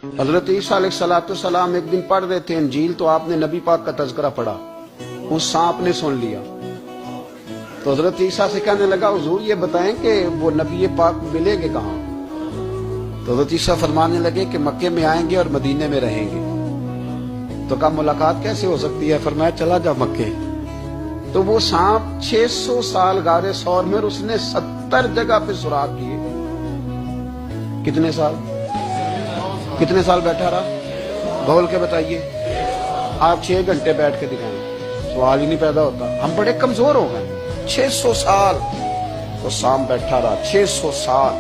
حضرت عیسیٰ علیہ السلام ایک دن پڑھ رہے تھے انجیل، تو آپ نے نبی پاک کا تذکرہ پڑھا، اس سانپ نے سن لیا، تو حضرت عیسیٰ سے کہنے لگا حضور یہ بتائیں کہ وہ نبی پاک ملے گے کہاں؟ تو حضرت عیسیٰ فرمانے لگے کہ مکے میں آئیں گے اور مدینے میں رہیں گے۔ تو کہا ملاقات کیسے ہو سکتی ہے؟ فرمایا چلا جا مکے۔ تو وہ سانپ 600 سال غار ثور میں، اس نے 70 جگہ پہ سوراخ کیے۔ کتنے سال بیٹھا رہا؟ بول کے بتائیے۔ آپ 6 گھنٹے بیٹھ کے دکھائیں، سوال ہی نہیں پیدا ہوتا۔ ہم بڑے کمزور ہو گئے۔ 600 سال وہ سانپ بیٹھا رہا، 600 سال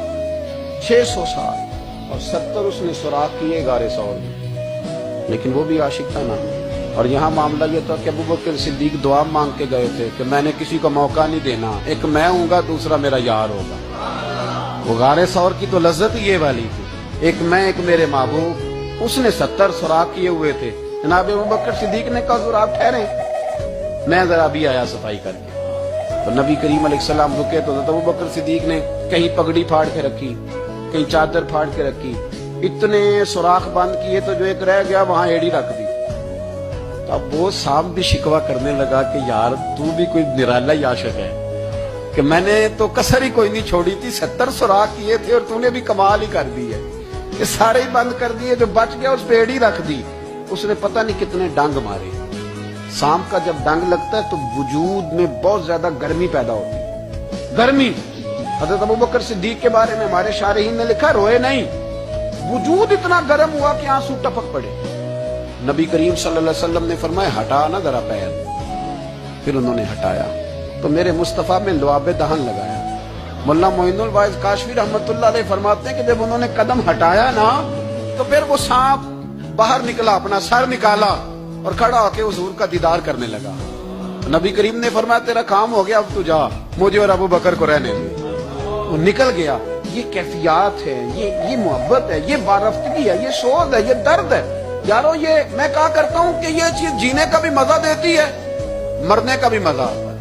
اور 70 اس نے سوراخ کیے غار ثور میں، لیکن وہ بھی عاشق تھا نا۔ اور یہاں معاملہ یہ تھا کہ ابوبکر صدیق دعا مانگ کے گئے تھے کہ میں نے کسی کو موقع نہیں دینا، ایک میں ہوں گا، دوسرا میرا یار ہوگا۔ وہ غار ثور کی تو لذت یہ والی تھی، ایک میں ایک میرے محبوب۔ اس نے 70 سوراخ کیے ہوئے تھے۔ جناب ابوبکر صدیق نے کہا حضور آپ ٹھہریں، میں ذرا بھی آیا صفائی کر کے۔ تو نبی کریم علیہ السلام رکے تو حضرت ابوبکر صدیق نے کہیں پگڑی پھاڑ کے رکھی، کہیں چادر پھاڑ کے رکھی، اتنے سوراخ بند کیے تو جو ایک رہ گیا وہاں ایڑی رکھ دی۔ تو اب وہ سانپ بھی شکوہ کرنے لگا کہ یار تو بھی کوئی نرالا ہی عاشق ہے کہ میں نے تو کسر ہی کوئی نہیں چھوڑی تھی، 70 سوراخ کیے تھے اور تو نے بھی کمال ہی کر دی ہے، یہ سارے ہی بند کر دیے، جو بچ گیا اس پہ ایڑی رکھ دی۔ اس نے پتہ نہیں کتنے ڈنگ مارے۔ سانپ کا جب ڈنگ لگتا ہے تو وجود میں بہت زیادہ گرمی پیدا ہوتی ہے، گرمی۔ حضرت ابوبکر صدیق کے بارے میں ہمارے شارحین نے لکھا روئے نہیں، وجود اتنا گرم ہوا کہ آنسو ٹپک پڑے۔ نبی کریم صلی اللہ علیہ وسلم نے فرمایا ہٹا نا ذرا پیر، پھر انہوں نے ہٹایا تو میرے مصطفیٰ میں لعاب دہن لگایا۔ مولا معین الواعظ کاشفی رحمت اللہ علیہ فرماتے ہیں کہ جب انہوں نے قدم ہٹایا نا تو پھر وہ سانپ باہر نکلا، اپنا سر نکالا اور کھڑا ہو کے حضور کا دیدار کرنے لگا۔ نبی کریم نے فرمایا تیرا کام ہو گیا، اب تو جا، مجھے اور ابو بکر کو رہنے دے۔ وہ نکل گیا۔ یہ کیفیات ہے، یہ محبت ہے، یہ بارفتگی ہے، یہ سوز ہے، یہ درد ہے۔ یارو یہ میں کہا کرتا ہوں کہ یہ چیز جینے کا بھی مزہ دیتی ہے، مرنے کا بھی مزہ آتا ہے،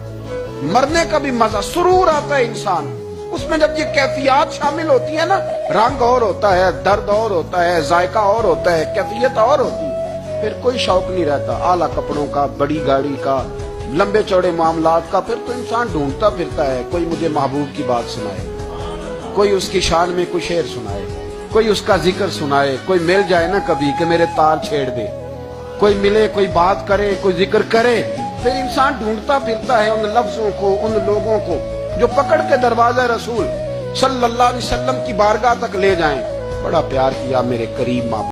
مرنے کا بھی مزہ، سرور آتا ہے انسان اس میں جب یہ کیفیات شامل ہوتی ہے نا۔ رنگ اور ہوتا ہے، درد اور ہوتا ہے، ذائقہ اور ہوتا ہے، کیفیت اور ہوتی ہے، پھر کوئی شوق نہیں رہتا اعلیٰ کپڑوں کا، بڑی گاڑی کا، لمبے چوڑے معاملات کا۔ پھر تو انسان ڈھونڈتا پھرتا ہے کوئی مجھے محبوب کی بات سنائے، کوئی اس کی شان میں کوئی شعر سنائے، کوئی اس کا ذکر سنائے، کوئی مل جائے نا کبھی کہ میرے تار چھیڑ دے، کوئی ملے، کوئی بات کرے، کوئی ذکر کرے۔ پھر انسان ڈھونڈتا پھرتا ہے ان لفظوں کو، ان لوگوں کو جو پکڑ کے دروازہ رسول صلی اللہ علیہ وسلم کی بارگاہ تک لے جائیں۔ بڑا پیار کیا میرے قریب ماں